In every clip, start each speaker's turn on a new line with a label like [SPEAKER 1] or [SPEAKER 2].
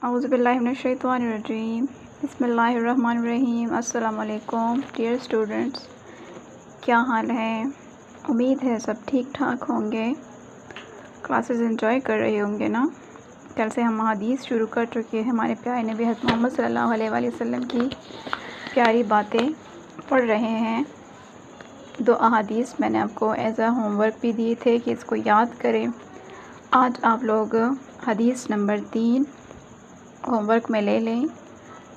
[SPEAKER 1] اعوذ باللہ من الشیطان الرجیم بسم اللہ الرحمن الرحیم۔ السلام علیکم ڈیئر اسٹوڈنٹس، کیا حال ہے؟ امید ہے سب ٹھیک ٹھاک ہوں گے، کلاسز انجوائے کر رہے ہوں گے نا۔ کل سے ہم حدیث شروع کر چکے ہیں، ہمارے پیارے نبی حضرت محمد صلی اللہ علیہ وآلہ وسلم کی پیاری باتیں پڑھ رہے ہیں۔ 2 احادیث میں نے آپ کو ایز اے ہوم ورک بھی دیے تھے کہ اس کو یاد کریں۔ آج آپ لوگ حدیث نمبر 3 ہوم ورک میں لے لیں۔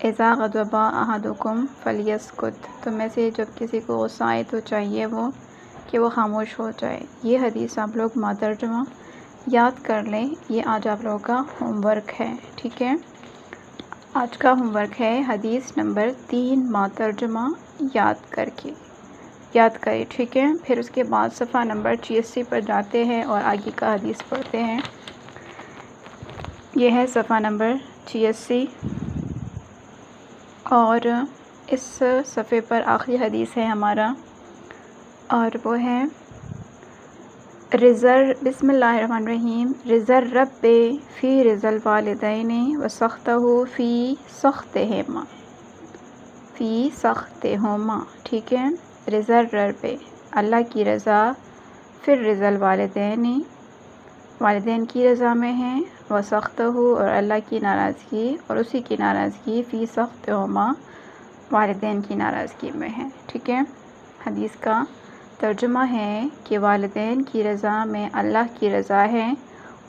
[SPEAKER 1] اذا غضب احدکم فلیسکت، تم میں سے جب کسی کو غصہ آئے تو چاہیے کہ وہ خاموش ہو جائے۔ یہ حدیث آپ لوگ ماترجمہ یاد کر لیں، یہ آج آپ لوگوں کا ہوم ورک ہے، ٹھیک ہے؟ آج کا ہوم ورک ہے حدیث نمبر 3 ماترجمہ یاد کریں، ٹھیک ہے؟ پھر اس کے بعد صفحہ نمبر 86 پر جاتے ہیں اور آگے کا حدیث پڑھتے ہیں۔ یہ ہے صفحہ نمبر 86 اور اس صفحے پر آخری حدیث ہے ہمارا، اور وہ ہے بسم اللہ الرحمن الرحیم۔ رضا الرب فی رضا الوالدین وسخطہ فی سخطہما، ٹھیک ہے؟ رضا الرب، اللہ کی رضا، پھر رضا الوالدین، والدین کی رضا میں ہے، وسخطہ اور اللہ کی ناراضگی اور اسی کی ناراضگی، فی سخطہما والدین کی ناراضگی میں ہے، ٹھیک ہے؟ حدیث کا ترجمہ ہے کہ والدین کی رضا میں اللہ کی رضا ہے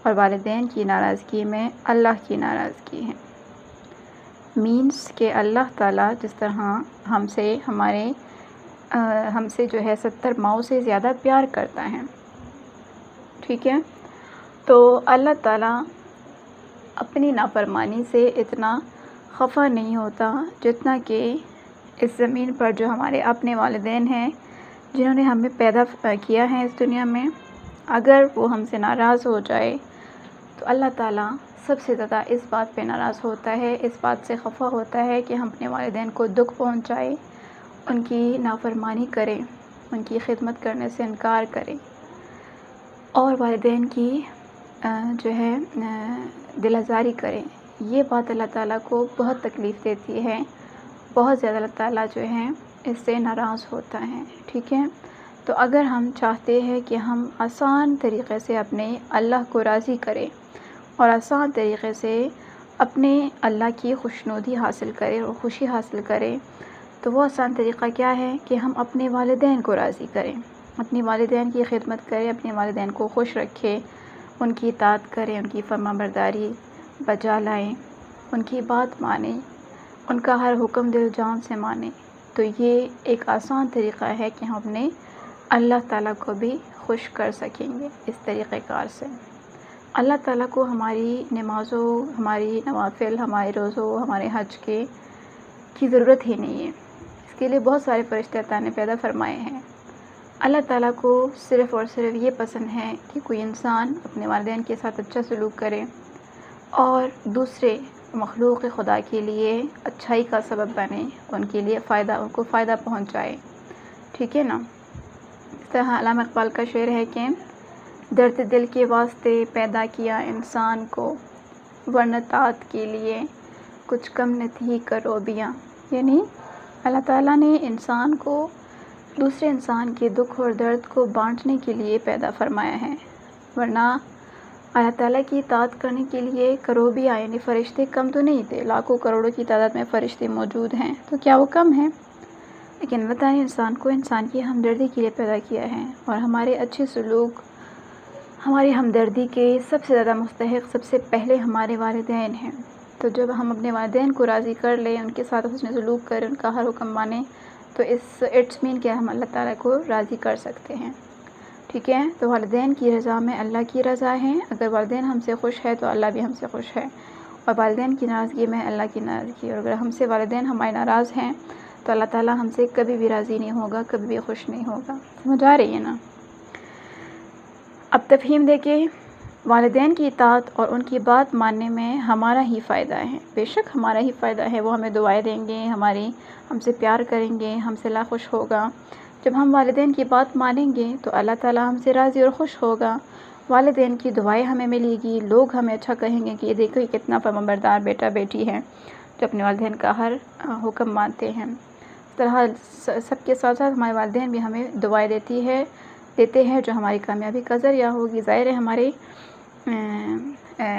[SPEAKER 1] اور والدین کی ناراضگی میں اللہ کی ناراضگی ہے۔ مینس کہ اللہ تعالیٰ جس طرح ہم سے جو ہے 70 ماؤں سے زیادہ پیار کرتا ہے، ٹھیک ہے؟ تو اللہ تعالیٰ اپنی نافرمانی سے اتنا خفا نہیں ہوتا جتنا کہ اس زمین پر جو ہمارے اپنے والدین ہیں، جنہوں نے ہمیں پیدا کیا ہے اس دنیا میں، اگر وہ ہم سے ناراض ہو جائے تو اللہ تعالیٰ سب سے زیادہ اس بات پہ ناراض ہوتا ہے، اس بات سے خفا ہوتا ہے کہ ہم اپنے والدین کو دکھ پہنچائے، ان کی نافرمانی کریں، ان کی خدمت کرنے سے انکار کریں اور والدین کی جو ہے دل آزاری کریں۔ یہ بات اللہ تعالیٰ کو بہت تکلیف دیتی ہے، بہت زیادہ اللہ تعالیٰ جو ہے اس سے ناراض ہوتا ہے، ٹھیک ہے؟ تو اگر ہم چاہتے ہیں کہ ہم آسان طریقے سے اپنے اللہ کو راضی کریں اور آسان طریقے سے اپنے اللہ کی خوشنودی حاصل کریں اور خوشی حاصل کریں، تو وہ آسان طریقہ کیا ہے کہ ہم اپنے والدین کو راضی کریں، اپنے والدین کی خدمت کریں، اپنے والدین کو خوش رکھیں، ان کی اطاعت کریں، ان کی فرمانبرداری بجا لائیں، ان کی بات مانیں، ان کا ہر حکم دل جان سے مانیں۔ تو یہ ایک آسان طریقہ ہے کہ ہم اپنے اللہ تعالیٰ کو بھی خوش کر سکیں گے اس طریقہ کار سے۔ اللہ تعالیٰ کو ہماری نمازوں، ہماری نوافل، ہمارے روزوں، ہمارے حج کی ضرورت ہی نہیں ہے، اس کے لیے بہت سارے فرشتے اللہ نے پیدا فرمائے ہیں۔ اللہ تعالیٰ کو صرف اور صرف یہ پسند ہے کہ کوئی انسان اپنے والدین کے ساتھ اچھا سلوک کرے اور دوسرے مخلوق خدا کے لیے اچھائی کا سبب بنے، ان کو فائدہ پہنچائے، ٹھیک ہے نا؟ اس طرح علامہ اقبال کا شعر ہے کہ درد دل کے واسطے پیدا کیا انسان کو، ورنہ طاعت کے لیے کچھ کم نہ تھی کروبیاں۔ یعنی اللہ تعالیٰ نے انسان کو دوسرے انسان کے دکھ اور درد کو بانٹنے کے لیے پیدا فرمایا ہے، ورنہ اللہ تعالیٰ کی اطاعت کرنے کے لیے کروبیاں یعنی فرشتے کم تو نہیں تھے، لاکھوں کروڑوں کی تعداد میں فرشتے موجود ہیں، تو کیا وہ کم ہیں؟ لیکن اللہ تعالیٰ نے انسان کو انسان کی ہمدردی کے لیے پیدا کیا ہے، اور ہمارے اچھے سلوک، ہماری ہمدردی کے سب سے زیادہ مستحق سب سے پہلے ہمارے والدین ہیں۔ تو جب ہم اپنے والدین کو راضی کر لیں، ان کے ساتھ حسن سلوک کریں، ان کا ہر حکم مانیں، تو اٹس مین کہ ہم اللہ تعالیٰ کو راضی کر سکتے ہیں، ٹھیک ہے؟ تو والدین کی رضا میں اللہ کی رضا ہے، اگر والدین ہم سے خوش ہے تو اللہ بھی ہم سے خوش ہے، اور والدین کی ناراضگی میں اللہ کی ناراضگی، اور اگر ہم سے والدین ہمارے ناراض ہیں تو اللہ تعالیٰ ہم سے کبھی بھی راضی نہیں ہوگا، کبھی بھی خوش نہیں ہوگا۔ سمجھ آ رہی ہے نا؟ اب تفہیم دے کے والدین کی اطاعت اور ان کی بات ماننے میں ہمارا ہی فائدہ ہے، بے شک ہمارا ہی فائدہ ہے، وہ ہمیں دعائیں دیں گے، ہم سے پیار کریں گے، ہم سے اللہ خوش ہوگا۔ جب ہم والدین کی بات مانیں گے تو اللہ تعالیٰ ہم سے راضی اور خوش ہوگا، والدین کی دعائیں ہمیں ملے گی، لوگ ہمیں اچھا کہیں گے کہ یہ دیکھو یہ کتنا فرمانبردار بیٹا بیٹی ہے جو اپنے والدین کا ہر حکم مانتے ہیں۔ اس طرح سب کے ساتھ ساتھ ہمارے والدین بھی ہمیں دعائیں دیتے ہیں جو ہماری کامیابی کا ذریعہ ہوگی۔ ظاہر ہے ہمارے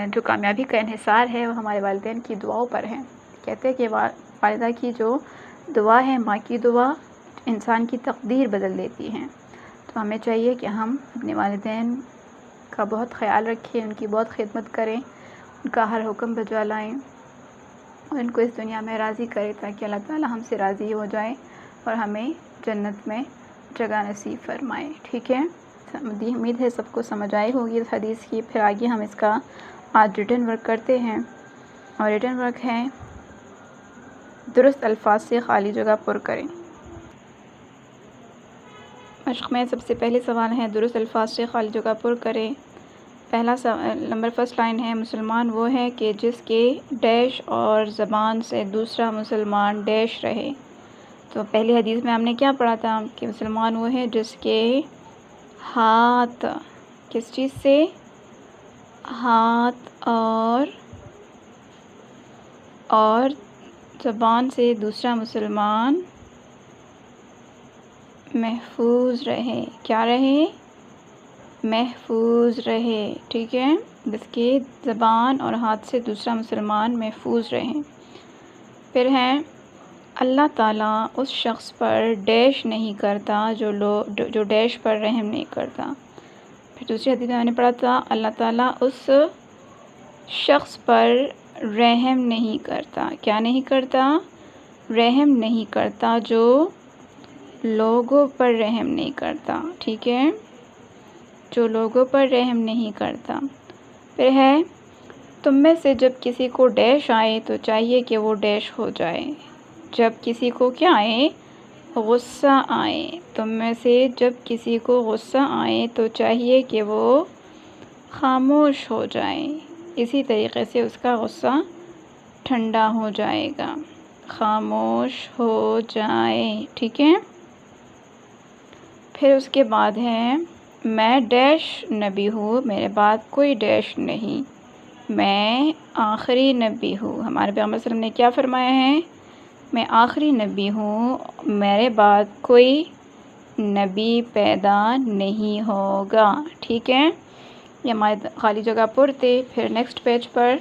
[SPEAKER 1] جو کامیابی کا انحصار ہے وہ ہمارے والدین کی دعاؤں پر ہے۔ کہتے ہیں کہ والدہ کی جو دعا ہے، ماں کی دعا انسان کی تقدیر بدل دیتی ہے۔ تو ہمیں چاہیے کہ ہم اپنے والدین کا بہت خیال رکھیں، ان کی بہت خدمت کریں، ان کا ہر حکم بجا لائیں اور ان کو اس دنیا میں راضی کریں تاکہ اللہ تعالی ہم سے راضی ہو جائے اور ہمیں جنت میں جگہ نصیب فرمائے۔ ٹھیک ہے، امید ہے سب کو سمجھ آئی ہوگی اس حدیث کی۔ پھر آگے ہم اس کا آج ریٹن ورک کرتے ہیں، اور ریٹن ورک ہے درست الفاظ سے خالی جگہ پر کریں۔ مشق میں سب سے پہلے سوال ہے درست الفاظ سے خالی جگہ پر کریں۔ پہلا نمبر فرسٹ لائن ہے مسلمان وہ ہے کہ جس کے ڈیش اور زبان سے دوسرا مسلمان ڈیش رہے۔ تو پہلی حدیث میں ہم نے کیا پڑھا تھا کہ مسلمان وہ ہے جس کے ہاتھ، کس چیز سے؟ ہاتھ اور زبان سے دوسرا مسلمان محفوظ رہے۔ کیا رہے؟ محفوظ رہے۔ ٹھیک ہے، جس کے زبان اور ہاتھ سے دوسرا مسلمان محفوظ رہے۔ پھر ہے اللہ تعالیٰ اس شخص پر ڈیش نہیں کرتا جو ڈیش پر رحم نہیں کرتا۔ پھر دوسری حدیث میں میں نے پڑھا تھا اللہ تعالیٰ اس شخص پر رحم نہیں کرتا۔ کیا نہیں کرتا؟ رحم نہیں کرتا جو لوگوں پر رحم نہیں کرتا۔ ٹھیک ہے، جو لوگوں پر رحم نہیں کرتا۔ پھر ہے تم میں سے جب کسی کو ڈیش آئے تو چاہیے کہ وہ ڈیش ہو جائے۔ جب کسی کو کیا آئے؟ غصہ آئے۔ تم میں سے جب کسی کو غصہ آئے تو چاہیے کہ وہ خاموش ہو جائے، اسی طریقے سے اس کا غصہ ٹھنڈا ہو جائے گا، خاموش ہو جائے۔ ٹھیک ہے، پھر اس کے بعد ہے میں ڈیش نبی ہوں، میرے بعد کوئی ڈیش نہیں، میں آخری نبی ہوں۔ ہمارے پیغمبر صلی اللہ علیہ وسلم نے کیا فرمایا ہے؟ میں آخری نبی ہوں، میرے بعد کوئی نبی پیدا نہیں ہوگا۔ ٹھیک ہے، یہ ہمارے خالی جگہ پر تھے۔ پھر نیکسٹ پیج پر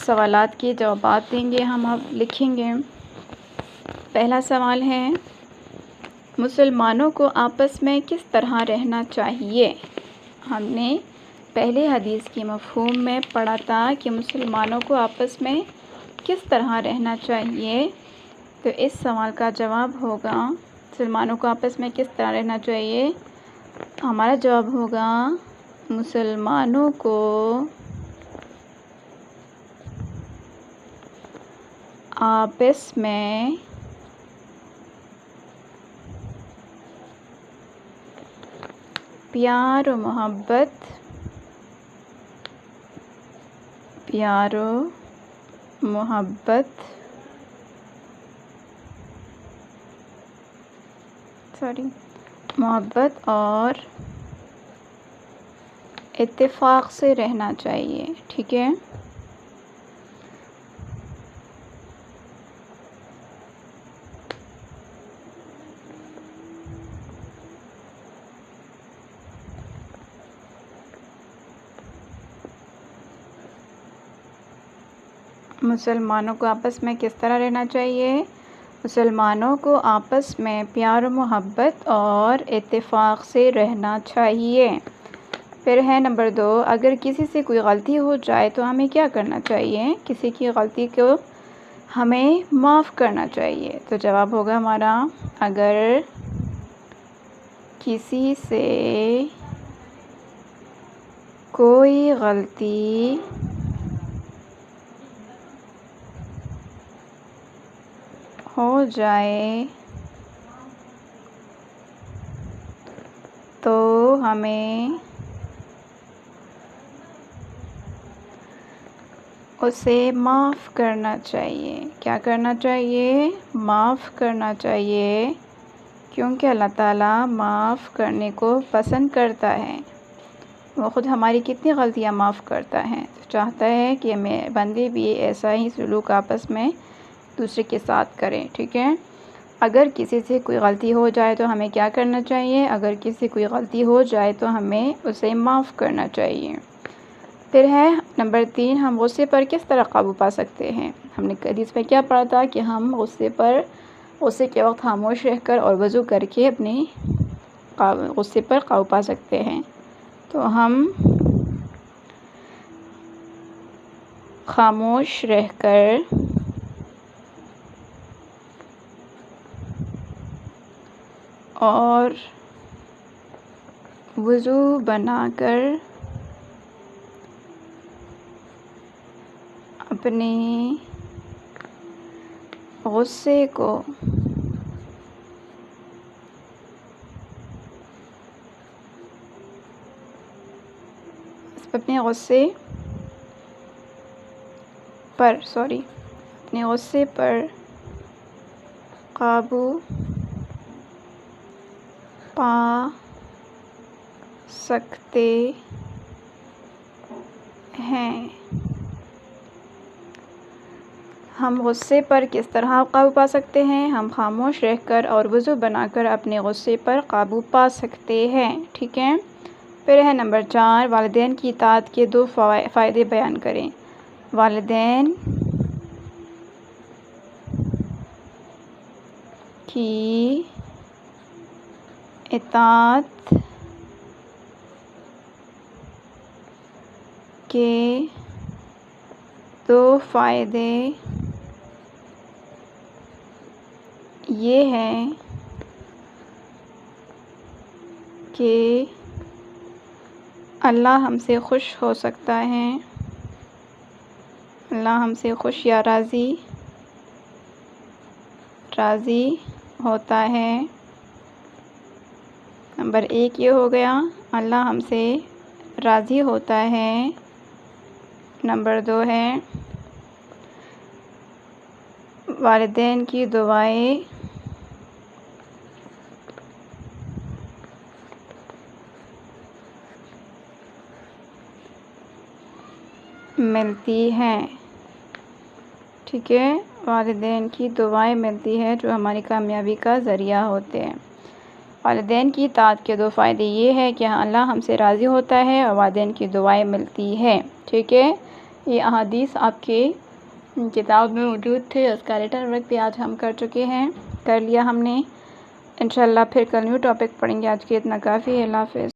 [SPEAKER 1] سوالات کے جوابات دیں گے، ہم اب لکھیں گے۔ پہلا سوال ہے مسلمانوں کو آپس میں کس طرح رہنا چاہیے؟ ہم نے پہلے حدیث کی مفہوم میں پڑھا تھا کہ مسلمانوں کو آپس میں کس طرح رہنا چاہیے، تو اس سوال کا جواب ہوگا مسلمانوں کو آپس میں کس طرح رہنا چاہیے۔ ہمارا جواب ہوگا مسلمانوں کو آپس میں پیار و محبت اور اتفاق سے رہنا چاہیے۔ ٹھیک ہے، مسلمانوں کو آپس میں کس طرح رہنا چاہیے؟ مسلمانوں کو آپس میں پیار و محبت اور اتفاق سے رہنا چاہیے۔ پھر ہے نمبر 2، اگر کسی سے کوئی غلطی ہو جائے تو ہمیں کیا کرنا چاہیے؟ کسی کی غلطی کو ہمیں معاف کرنا چاہیے۔ تو جواب ہوگا ہمارا اگر کسی سے کوئی غلطی ہو جائے تو ہمیں اسے معاف کرنا چاہیے۔ کیا کرنا چاہیے؟ معاف کرنا چاہیے، کیونکہ اللہ تعالیٰ معاف کرنے کو پسند کرتا ہے، وہ خود ہماری کتنی غلطیاں معاف کرتا ہے، چاہتا ہے کہ ہمیں بندے بھی ایسا ہی سلوک آپس میں دوسرے کے ساتھ کریں، ٹھیک ہے۔ اگر کسی سے کوئی غلطی ہو جائے تو ہمیں کیا کرنا چاہیے؟ اگر کسی سے کوئی غلطی ہو جائے تو ہمیں اسے معاف کرنا چاہیے۔ پھر ہے نمبر 3، ہم غصے پر کس طرح قابو پا سکتے ہیں؟ ہم نے حدیث میں کیا پڑھا تھا کہ ہم غصے کے وقت خاموش رہ کر اور وضو کر کے اپنے غصے پر قابو پا سکتے ہیں۔ تو ہم خاموش رہ کر اور وضو بنا کر اپنے غصے کو اپنے غصے پر قابو پا سکتے ہیں۔ ہم غصے پر کس طرح قابو پا سکتے ہیں؟ ہم خاموش رہ کر اور وضو بنا کر اپنے غصے پر قابو پا سکتے ہیں، ٹھیک ہے۔ پھر ہے نمبر 4، والدین کی اطاعت کے 2 فائدے بیان کریں۔ والدین کی اطاعت کے 2 فائدے یہ ہیں کہ اللہ ہم سے خوش ہو سکتا ہے، اللہ ہم سے خوش یا راضی ہوتا ہے۔ نمبر 1 یہ ہو گیا، اللہ ہم سے راضی ہوتا ہے۔ نمبر 2 ہے والدین کی دعائیں ملتی ہیں، ٹھیک ہے۔ والدین کی دعائیں ملتی ہے جو ہماری کامیابی کا ذریعہ ہوتے ہیں۔ والدین کی اطاعت کے 2 فائدے یہ ہے کہ اللہ ہم سے راضی ہوتا ہے اور والدین کی دعائیں ملتی ہے، ٹھیک ہے۔ یہ احادیث آپ کے کتاب میں موجود تھے، اس کا ریٹن ورک بھی آج ہم کر لیا ہم نے۔ انشاءاللہ پھر کل نیو ٹاپک پڑھیں گے، آج کے اتنا کافی ہے۔ اللہ حافظ۔